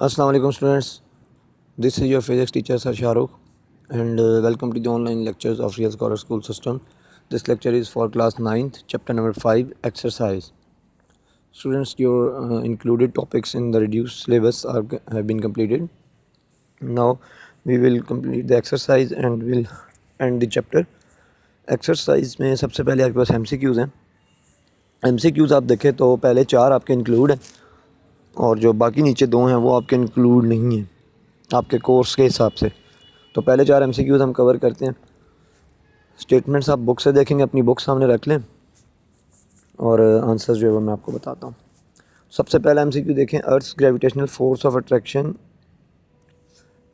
Assalamu alaikum students. This is your physics teacher Sir Shahrukh and welcome to the online lectures of Real Scholar School System. This lecture is for class 9th, chapter number 5, exercise. Students, your included topics in the reduced syllabus have been completed. Now we will complete the exercise and we'll end the chapter. Exercise में सबसे पहले आपके पास MCQs हैं. MCQs आप देखें तो पहले 4 आपके इंक्लूड हैं और जो बाकी नीचे 2 हैं वो आपके इंक्लूड नहीं हैं आपके कोर्स के हिसाब से. तो पहले 4 MCQs हम कवर करते हैं. स्टेटमेंट्स आप बुक से देखेंगे, अपनी बुक सामने रख लें और आंसर्स जो है वो मैं आपको बताता हूँ. सबसे पहला MCQ देखें, earth's gravitational force of attraction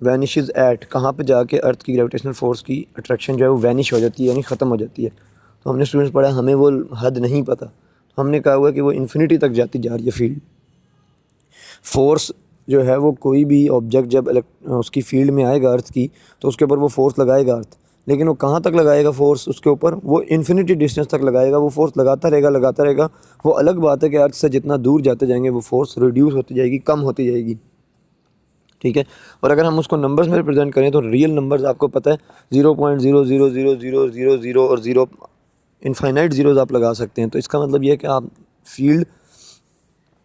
vanishes at. कहाँ पे जाके अर्थ की ग्रेविटेशनल फोर्स की अट्रैक्शन जो है वो वैनिश हो जाती है, यानी ख़त्म हो जाती है. तो हमने स्टूडेंट्स पढ़ा, हमें वो हद नहीं पता. तो हमने कहा हुआ कि वो इन्फिनिटी तक जाती जा रही है फील्ड. फोर्स जो है वो कोई भी ऑब्जेक्ट जब उसकी फील्ड में आएगा अर्थ की तो उसके ऊपर वो फोर्स लगाएगा अर्थ, लेकिन वो कहाँ तक लगाएगा फोर्स उसके ऊपर, वो इन्फिनिटी डिस्टेंस तक लगाएगा. वो फोर्स लगाता रहेगा. वो अलग बात है कि अर्थ से जितना दूर जाते जाएंगे वो फोर्स रिड्यूस होती जाएगी, कम होती जाएगी. ठीक है. और अगर हम उसको नंबर्स में रिप्रेजेंट करें तो रियल नंबर्स आपको पता है 0.0000000 और 0 इनफाइनाइट ज़ीरोज़ आप लगा सकते हैं. तो इसका मतलब ये है कि आप फील्ड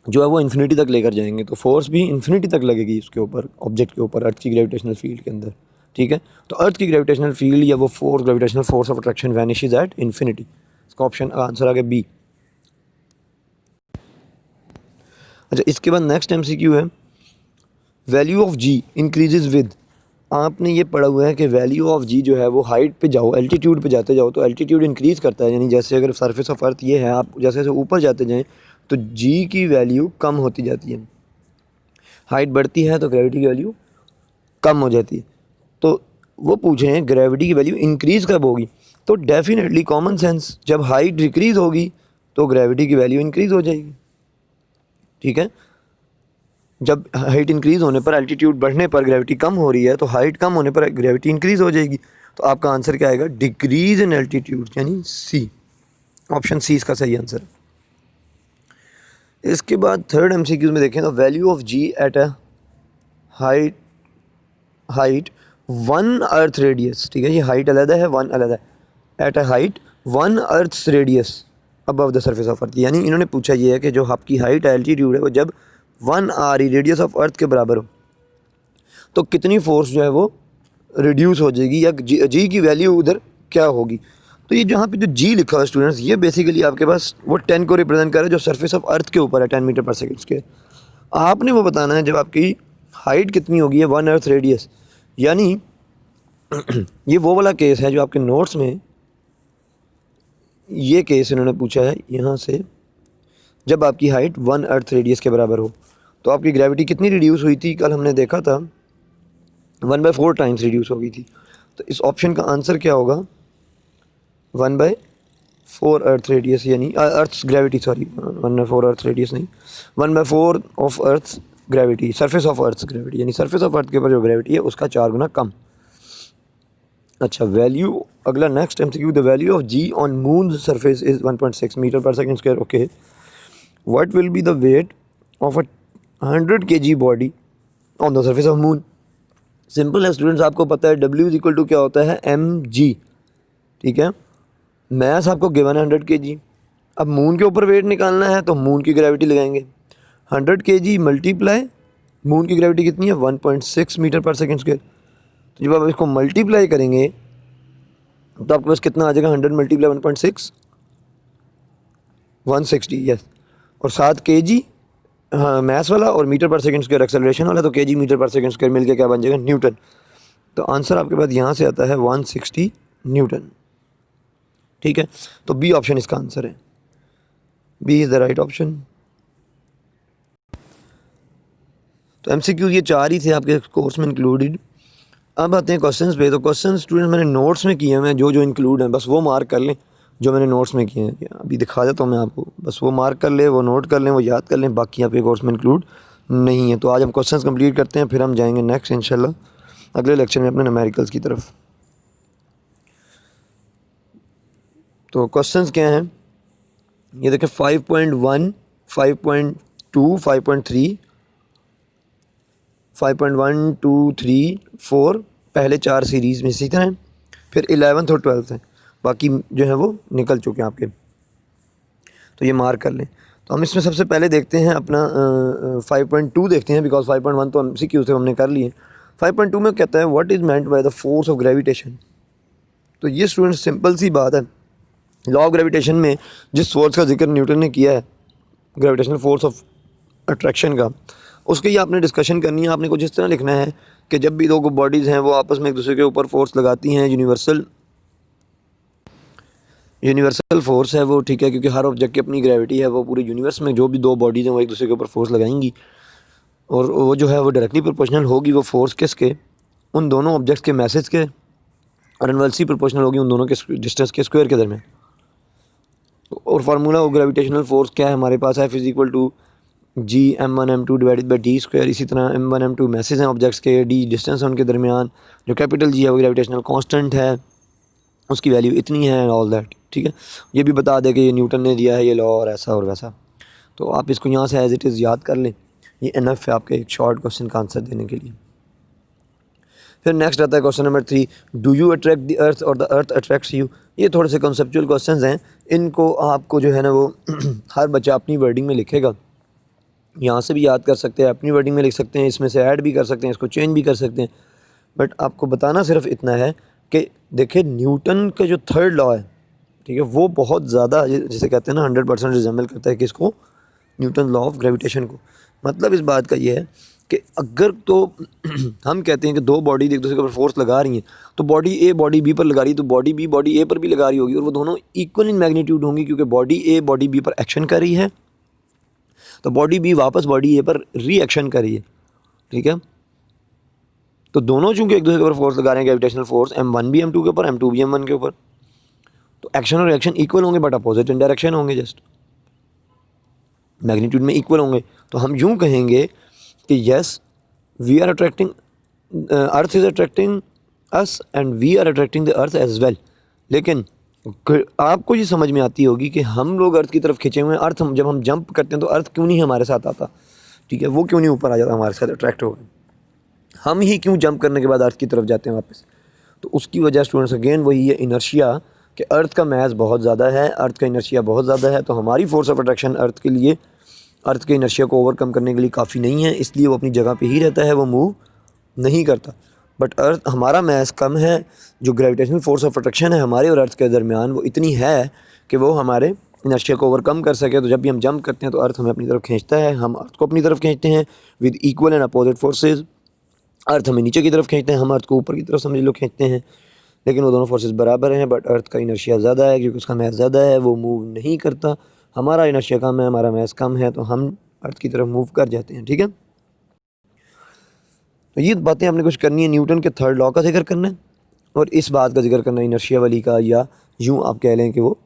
जो है वो इन्फिनिटी तक लेकर जाएंगे तो फोर्स भी इन्फिनिटी तक लगेगी उसके ऊपर, ऑब्जेक्ट के ऊपर, अर्थ की ग्रेविटेशनल फील्ड के अंदर. ठीक है. तो अर्थ की ग्रेविटेशनल फील्ड या वो force, gravitational force of attraction vanishes at infinity. इसका ऑप्शन आंसर आ गया बी. अच्छा, इसके बाद नेक्स्ट MCQ है, value of G increases with. आपने ये पढ़ा हुआ है कि वैल्यू ऑफ जी जो है वो हाइट पे जाओ, एल्टीट्यूड पे जाते जाओ तो एल्टीट्यूड इंक्रीज़ करता है. यानी जैसे अगर सरफेस ऑफ अर्थ ये है, आप जैसे जैसे ऊपर जाते जाएं तो जी की वैल्यू कम होती जाती है. हाइट बढ़ती है तो ग्रेविटी की वैल्यू कम हो जाती है. तो वो पूछे हैं ग्रेविटी की वैल्यू इंक्रीज़ कब होगी. तो डेफिनेटली कॉमन सेंस, जब हाइट डिक्रीज़ होगी तो ग्रेविटी की वैल्यू इंक्रीज़ हो जाएगी. ठीक है. जब हाइट इंक्रीज़ होने पर, एल्टीट्यूड बढ़ने पर ग्रेविटी कम हो रही है तो हाइट कम होने पर ग्रेविटी इंक्रीज़ हो जाएगी. तो आपका आंसर क्या आएगा, डिक्रीज़ इन एल्टीट्यूड, यानी सी. ऑप्शन सी इसका सही आंसर. इसके बाद थर्ड MCQ में देखें तो value of G at a height 1 earth radius. ठीक है, ये हाइट अलग है, 1 अलग है. At a height 1 earth's radius above the surface of earth. यानी इन्होंने पूछा ये है कि जो आपकी हाइट एल्टीट्यूड है वो जब 1 आर रेडियस ऑफ अर्थ के बराबर हो तो कितनी फोर्स जो है वो रिड्यूस हो जाएगी, या जी की वैल्यू उधर क्या होगी. तो ये जहाँ पे जो जी लिखा हुआ है स्टूडेंट्स, ये बेसिकली आपके पास वो 10 को रिप्रेजेंट कर रहा है जो सरफेस ऑफ अर्थ के ऊपर है, 10 मीटर पर सेकेंड के. आपने वो बताना है जब आपकी हाइट कितनी होगी है 1 अर्थ रेडियस. यानी ये वो वाला केस है जो आपके नोट्स में ये केस इन्होंने पूछा है यहाँ से, जब आपकी हाइट 1 अर्थ रेडियस के बराबर हो तो आपकी ग्रेविटी कितनी रिड्यूस हुई थी. कल हमने देखा था 1/4 टाइम्स रिड्यूस हो गई थी. तो इस ऑप्शन का आंसर क्या होगा, 1/4 अर्थ रेडियस, यानी earth's gravity, sorry 1/4 earth radius नहीं, 1/4 of earth gravity, surface of earth gravity, यानी सरफेस ऑफ अर्थ के ऊपर जो ग्रेविटी है उसका 4 गुना कम. अच्छा, वैल्यू, अगला next MCQ, the value of G on moon surface is 1.6 meter per second square. Okay, what will be the weight of a 100 kg body on the surface of moon. Simple है students, आपको पता है W is equal to क्या होता है, mg. ठीक है, mess आपको गिवन है 100 kg. अब मून के ऊपर वेट निकालना है तो मून की ग्रेविटी लगाएंगे, 100 kg मल्टीप्लाई मून की ग्रेविटी कितनी है 1.6 मीटर पर सेकेंड स्क्वायर. तो जब आप इसको मल्टीप्लाई करेंगे तो आपके पास कितना आ जाएगा, 100 मल्टीप्लाई 1.6, 160. यस, और 7 kg हाँ मैथ्स वाला और मीटर पर सेकंड स्क्वायर एक्सेलरेशन वाला, तो केजी मीटर पर सेकंड स्क्वायर मिलके क्या बन जाएगा, न्यूटन. तो आंसर आपके पास यहाँ से आता है 160 न्यूटन. ठीक है, तो बी ऑप्शन इसका आंसर है. B is the right option. तो MCQ ये 4 ही थे आपके कोर्स में इंक्लूडेड. अब आते हैं क्वेश्चंस पे. तो क्वेश्चन स्टूडेंट मैंने नोट्स में किए हैं, जो जो इंक्लूड हैं बस वो मार्क कर लें जो मैंने नोट्स में किए हैं. अभी दिखा देता हूँ मैं आपको, बस वो मार्क कर ले, वो नोट कर लें, वो याद कर लें, बाकी आपके कोर्स में इंक्लूड नहीं है. तो आज हम क्वेश्चंस कंप्लीट करते हैं, फिर हम जाएंगे नेक्स्ट इंशाल्लाह अगले लेक्चर में अपने न्यूमेरिकल्स की तरफ. तो क्वेश्चंस क्या हैं ये देखें, 5.1, 5.2, 5.3 5.1 2 3 4 पहले 4 सीरीज़ में इसी तरह हैं, फिर 11th और 12th हैं, बाकी जो है वो निकल चुके हैं आपके, तो ये मार्क कर लें। तो हम इसमें सबसे पहले देखते हैं अपना 5.2 देखते हैं, बिकॉज 5.1 तो हम MCQ से हमने कर लिए। 5.2 में कहता है what is meant by the force of gravitation. तो ये स्टूडेंट सिंपल सी बात है, लॉ ऑफ ग्रेविटेशन में जिस फोर्स का जिक्र न्यूटन ने किया है, ग्रेविटेशनल फोर्स ऑफ अट्रैक्शन का, उसकी ही आपने डिस्कशन करनी है। आपने कुछ इस तरह लिखना है कि जब भी दो बॉडीज़ हैं वो आपस में एक दूसरे के ऊपर फोर्स लगाती हैं, यूनिवर्सल फोर्स है वो, ठीक है, क्योंकि हर ऑब्जेक्ट की अपनी ग्रेविटी है, वो पूरे यूनिवर्स में जो भी दो बॉडीज़ हैं वो एक दूसरे के ऊपर फोर्स लगाएंगी, और वो जो है वो डायरेक्टली प्रोपोर्शनल होगी वो फोर्स किसके, उन दोनों ऑब्जेक्ट्स के मैसेज के, और इनवर्सली प्रोपोर्शनल होगी उन दोनों के डिस्टेंस के स्क्वायर के दरमियान। और फार्मूला ऑफ ग्रेविटेशनल फोर्स क्या है हमारे पास, F is equal to G m1 m2 divided by D square. इसी तरह m1 m2 मैसेज हैं ऑब्जेक्ट्स के, डी डिस्टेंस है उनके दरमियान, जो कैपिटल जी है वो ग्रेविटेशनल कांस्टेंट है, उसकी वैल्यू इतनी है, ऑल दैट, ठीक है। ये भी बता दें कि ये न्यूटन ने दिया है ये लॉ, और ऐसा और वैसा, तो आप इसको यहाँ से एज इट इज़ याद कर लें, ये इनफ है आपके एक शॉर्ट क्वेश्चन का आंसर देने के लिए। फिर नेक्स्ट आता है question number 3, do you attract the earth और द अर्थ अट्रैक्ट्स यू। ये थोड़े से कॉन्सेप्चुअल क्वेश्चंस हैं, इनको आपको जो है ना वो हर बच्चा अपनी वर्डिंग में लिखेगा, यहाँ से भी याद कर सकते हैं, अपनी वर्डिंग में लिख सकते हैं, इसमें से ऐड भी कर सकते हैं, इसको चेंज भी कर सकते हैं, बट आपको बताना सिर्फ इतना है कि देखिए न्यूटन का जो थर्ड लॉ है, ठीक है, वो बहुत ज़्यादा जिसे कहते हैं ना 100% रिजेंबल करता है किसको, न्यूटन लॉ ऑफ ग्रेविटेशन को। मतलब इस बात का ये है कि अगर तो हम कहते हैं कि दो बॉडी एक दूसरे के ऊपर फोर्स लगा रही हैं, तो बॉडी ए बॉडी बी पर लगा रही है, तो बॉडी बी बॉडी ए पर भी लगा रही होगी, और वो दोनों इक्वल इन मैग्नीट्यूड होंगी, क्योंकि बॉडी ए बॉडी बी पर एक्शन कर रही है, तो बॉडी बी वापस बॉडी ए पर रिएक्शन कर रही है, ठीक है। तो दोनों चूंकि एक दूसरे के ऊपर फोर्स लगा रहे हैं, ग्रेविटेशनल फोर्स m1 भी m2 के ऊपर, m2 भी m1 के ऊपर, तो एक्शन और रिएक्शन इक्वल होंगे बट अपोजिट इन डायरेक्शन होंगे, जस्ट मैग्नीट्यूड में इक्वल होंगे। तो हम यूँ कहेंगे कि yes we are attracting, earth is attracting us and we are attracting the earth as well. लेकिन आपको ये समझ में आती होगी कि हम लोग अर्थ की तरफ खिंचे हुए हैं, अर्थ जब हम जंप करते हैं तो अर्थ क्यों नहीं हमारे साथ आता, ठीक है, वो क्यों नहीं ऊपर आ जाता हमारे साथ अट्रैक्ट होकर, हम ही क्यों जंप करने के बाद अर्थ की तरफ जाते हैं वापस। तो उसकी वजह स्टूडेंट्स अगेन वही है इनर्शिया, कि अर्थ का मैस बहुत ज़्यादा है, अर्थ का इनर्शिया बहुत ज़्यादा है, तो हमारी फोर्स ऑफ अट्रैक्शन अर्थ के लिए, अर्थ के इनर्शिया को ओवरकम करने के लिए काफ़ी नहीं है, इसलिए वो अपनी जगह पे ही रहता है, वो मूव नहीं करता। बट अर्थ हमारा मैस कम है, जो ग्रेविटेशनल फोर्स ऑफ अट्रैक्शन है हमारे और अर्थ के दरमियान वो इतनी है कि वो हमारे इनर्शिया को ओवरकम कर सके। तो जब भी हम जंप करते हैं तो अर्थ हमें अपनी तरफ खींचता है, हम अर्थ को अपनी तरफ खींचते हैं with equal and opposite forces. Earth हमें नीचे की तरफ खींचते हैं, हम अर्थ को ऊपर की तरफ समझ लो खींचते हैं, लेकिन वो दोनों फोर्सेस बराबर हैं, बट अर्थ का इनर्शिया ज़्यादा है क्योंकि उसका मैस ज़्यादा है, वो मूव नहीं करता। हमारा इनर्शिया कम है, हमारा मैस कम है, तो हम अर्थ की तरफ मूव कर जाते हैं, ठीक है। तो ये बातें आपने कुछ करनी है, न्यूटन के थर्ड लॉ का जिक्र करना है और इस बात का जिक्र करना है इनर्शिया वाली का, या यूँ आप कह लें कि वो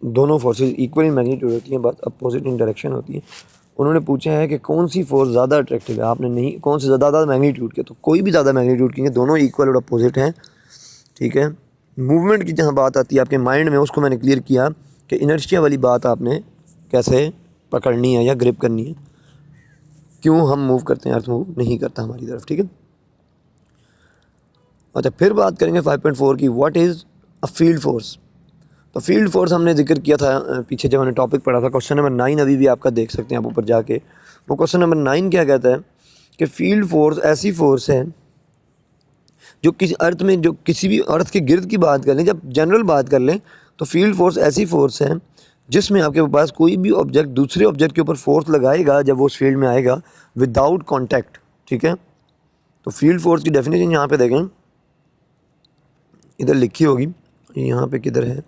दोनों फोर्सेस इक्वल इन मैग्नीट्यूड होती हैं, बट अपोजिट इन डायरेक्शन होती है। उन्होंने पूछा है कि कौन सी फोर्स ज़्यादा अट्रैक्टिव है, आपने नहीं कौन से ज़्यादा मैग्नीट्यूड के, तो कोई भी ज़्यादा मैग्नीट्यूड की, दोनों इक्वल और अपोजिट हैं, ठीक है। मूवमेंट की जहाँ बात आती है आपके माइंड में, उसको मैंने क्लियर किया कि इनर्शिया वाली बात आपने कैसे पकड़नी है या ग्रिप करनी है, क्यों हम मूव करते हैं, अर्थ मूव नहीं करता हमारी तरफ, ठीक है। अच्छा, फिर बात करेंगे 5.4 की, what is a field force. तो फील्ड फोर्स हमने जिक्र किया था पीछे जब हमने टॉपिक पढ़ा था, क्वेश्चन नंबर 9 अभी भी आपका देख सकते हैं आप ऊपर जाके। वो क्वेश्चन नंबर 9 क्या कहता है कि फील्ड फोर्स ऐसी फोर्स है जो किसी अर्थ में, जो किसी भी अर्थ के गिर्द की बात कर लें, जब जनरल बात कर लें, तो फील्ड फोर्स ऐसी फोर्स है जिसमें आपके पास कोई भी ऑब्जेक्ट दूसरे ऑब्जेक्ट के ऊपर फोर्स लगाएगा जब वो उस फील्ड में आएगा विदाउट कॉन्टैक्ट, ठीक है। तो फील्ड फोर्स की डेफिनेशन यहाँ पे देखें, इधर लिखी होगी, यहाँ पे किधर है,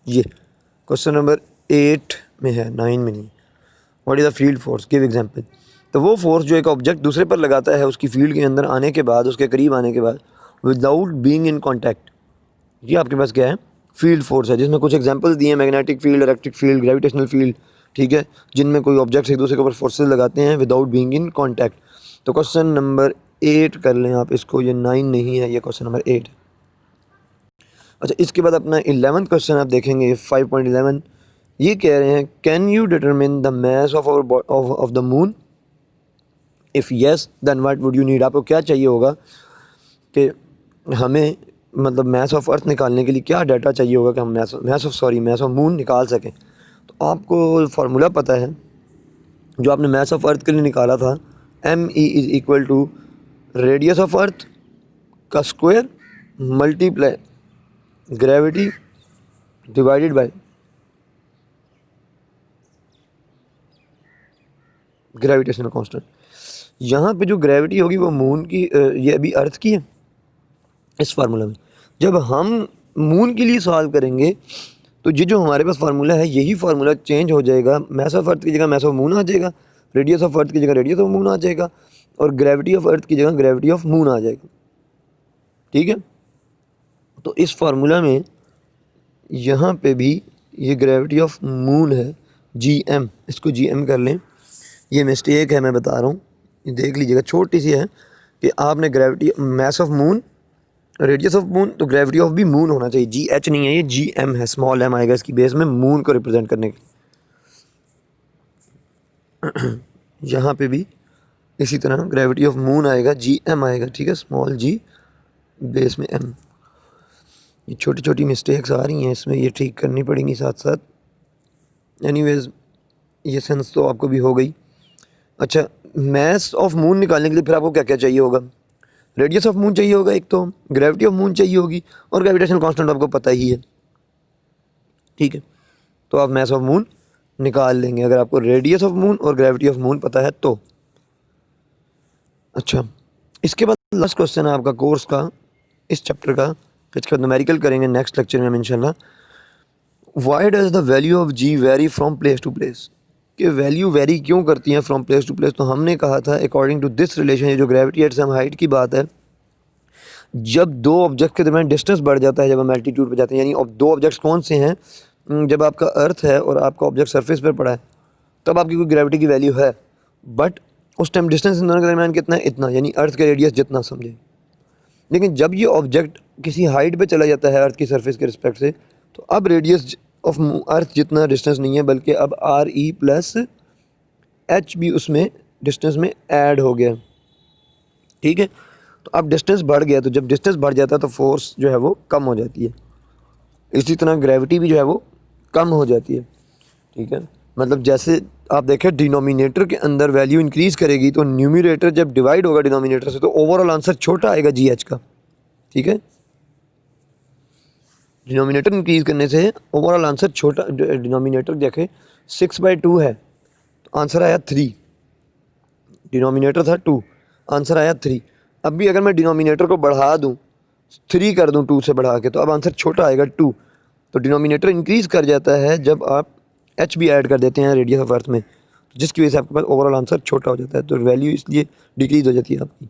ये क्वेश्चन नंबर 8 में है, 9 में नहीं। What is the field force, give example. तो वो फोर्स जो एक ऑब्जेक्ट दूसरे पर लगाता है उसकी फील्ड के अंदर आने के बाद, उसके करीब आने के बाद, विदाउट बीइंग इन कॉन्टैक्ट, ये आपके पास क्या है, फील्ड फोर्स है, जिसमें कुछ एग्जांपल्स दिए हैं, magnetic field, electric field, gravitational field, ठीक है, जिनमें कोई ऑब्जेक्ट्स एक दूसरे के ऊपर फोर्सेज लगाते हैं विदाउट बीइंग इन कॉन्टैक्ट। तो क्वेश्चन नंबर 8 कर लें आप इसको, ये 9 नहीं है, ये क्वेश्चन नंबर 8। अच्छा, इसके बाद अपना 11th क्वेश्चन आप देखेंगे 5.11, ये कह रहे हैं can you determine the mass of the moon. If yes then what would you need, आपको क्या चाहिए होगा कि हमें मतलब मास ऑफ अर्थ निकालने के लिए क्या डाटा चाहिए होगा कि हम मास ऑफ मून निकाल सकें। तो आपको फार्मूला पता है जो आपने मास ऑफ अर्थ के लिए निकाला था, ME is equal to radius of earth का square multiply gravity divided by gravitational constant. यहाँ पे जो ग्रेविटी होगी वो मून की ये अभी अर्थ की है इस फार्मूला में। जब हम मून के लिए सॉल्व करेंगे तो ये जो हमारे पास फार्मूला है यही फार्मूला चेंज हो जाएगा, मास ऑफ अर्थ की जगह मास ऑफ मून आ जाएगा, रेडियस ऑफ अर्थ की जगह रेडियस ऑफ मून आ जाएगा, और ग्रेविटी ऑफ अर्थ की जगह ग्रेविटी ऑफ मून आ जाएगा। ठीक है, तो इस फार्मूला में यहाँ पे भी ये ग्रेविटी ऑफ मून है GM, इसको GM कर लें। ये मिस्टेक है, मैं बता रहा हूँ, ये देख लीजिएगा, छोटी सी है कि आपने gravity mass of moon radius of moon, तो ग्रेविटी ऑफ भी मून होना चाहिए, GH नहीं है, ये GM है, स्मॉल m आएगा इसकी बेस में मून को रिप्रेजेंट करने के लिए। यहाँ पे भी इसी तरह ग्रेविटी ऑफ मून आएगा GM आएगा, ठीक है, स्मॉल g बेस में m। ये छोटी छोटी मिस्टेक्स आ रही हैं इसमें, ये ठीक करनी पड़ेंगी साथ साथ। एनीवेज ये सेंस तो आपको भी हो गई। अच्छा, मास ऑफ मून निकालने के लिए फिर आपको क्या क्या चाहिए होगा, रेडियस ऑफ मून चाहिए होगा एक, तो ग्रेविटी ऑफ मून चाहिए होगी, और ग्रेविटेशनल कांस्टेंट आपको पता ही है। ठीक है, तो आप मास ऑफ मून निकाल लेंगे अगर आपको रेडियस ऑफ मून और ग्रेविटी ऑफ मून पता है तो। अच्छा, इसके बाद लास्ट क्वेश्चन है आपका कोर्स का, इस चैप्टर का, इसके बाद न्यूमेरिकल करेंगे नेक्स्ट लेक्चर में हम इंशाल्लाह। Why does the value of G vary from place to place, कि वैल्यू वेरी क्यों करती हैं फ्रॉम प्लेस टू प्लेस। तो हमने कहा था अकॉर्डिंग टू दिस रिलेशन, ये जो ग्रेविटी एट सम हाइट की बात है, जब दो ऑब्जेक्ट के दरमियान डिस्टेंस बढ़ जाता है, जब हम एल्टीट्यूड पे जाते हैं, यानी अब दो ऑब्जेक्ट्स कौन से हैं, जब आपका अर्थ है और आपका ऑब्जेक्ट सरफेस पर पड़ा है तब आपकी कोई ग्रेविटी की वैल्यू है, बट उस टाइम डिस्टेंस इन दोनों के दरमियान कितना है, इतना, यानी अर्थ के रेडियस जितना समझे। लेकिन जब ये ऑब्जेक्ट किसी हाइट पे चला जाता है अर्थ की सरफेस के रिस्पेक्ट से, तो अब रेडियस ऑफ अर्थ जितना डिस्टेंस नहीं है, बल्कि अब RE प्लस H भी उसमें डिस्टेंस में ऐड हो गया। ठीक है, तो अब डिस्टेंस बढ़ गया, तो जब डिस्टेंस बढ़ जाता है तो फोर्स जो है वो कम हो जाती है, इसी तरह ग्रेविटी भी जो है वो कम हो जाती है। ठीक है, मतलब जैसे आप देखें डिनोमिनेटर के अंदर वैल्यू इंक्रीज़ करेगी तो न्यूमरेटर जब डिवाइड होगा डिनोमिनेटर से तो ओवरऑल आंसर छोटा आएगा GH का। ठीक है, डिनोमिनेटर इंक्रीज़ करने से ओवरऑल आंसर छोटा, डिनोमिनेटर देखें 6/2 है तो आंसर आया 3, डिनोमिनेटर था 2, आंसर आया 3। अब भी अगर मैं डिनोमिनेटर को बढ़ा दूँ, 3 कर दूँ 2 से बढ़ा के, तो अब आंसर छोटा आएगा 2। तो डिनोमिनेटर इंक्रीज़ कर जाता है जब आप H भी ऐड कर देते हैं रेडियस ऑफ अर्थ में, जिसकी वजह से आपके पास ओवरऑल आंसर छोटा हो जाता है, तो वैल्यू इसलिए डिक्रीज़ हो जाती है आपकी।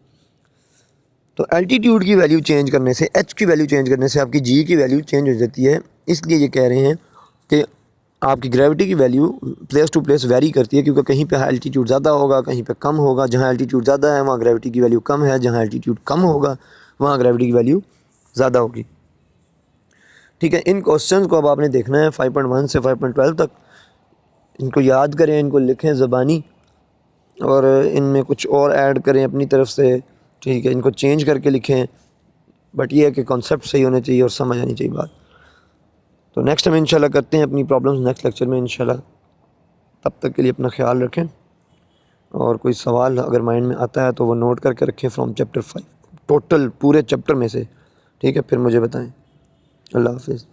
तो एल्टीट्यूड की वैल्यू चेंज करने से, H की वैल्यू चेंज करने से आपकी G की वैल्यू चेंज हो जाती है। इसलिए ये कह रहे हैं कि आपकी ग्रेविटी की value place to place vary करती है, क्योंकि कहीं पे एल्टीट्यूड ज़्यादा होगा, कहीं पे कम होगा। जहाँ एल्टीट्यूड ज़्यादा है वहाँ ग्रेविटी की वैल्यू कम है, जहाँ एल्टीट्यूड कम होगा वहाँ ग्रेविटी की वैल्यू ज़्यादा होगी। ठीक है, इन क्वेश्चंस को अब आपने देखना है 5.1 से 5.12 तक, इनको याद करें, इनको लिखें ज़बानी, और इनमें कुछ और ऐड करें अपनी तरफ से। ठीक है, इनको चेंज करके लिखें, बट ये है कि कॉन्सेप्ट सही होने चाहिए और समझ आनी चाहिए बात। तो नेक्स्ट हम इंशाल्लाह करते हैं अपनी प्रॉब्लम्स नेक्स्ट लेक्चर में इंशाल्लाह। तब तक के लिए अपना ख्याल रखें, और कोई सवाल अगर माइंड में आता है तो वो नोट करके रखें फ्रॉम चैप्टर 5, टोटल पूरे चैप्टर में से। ठीक है, फिर मुझे बताएं। अल्लाह हाफिज़।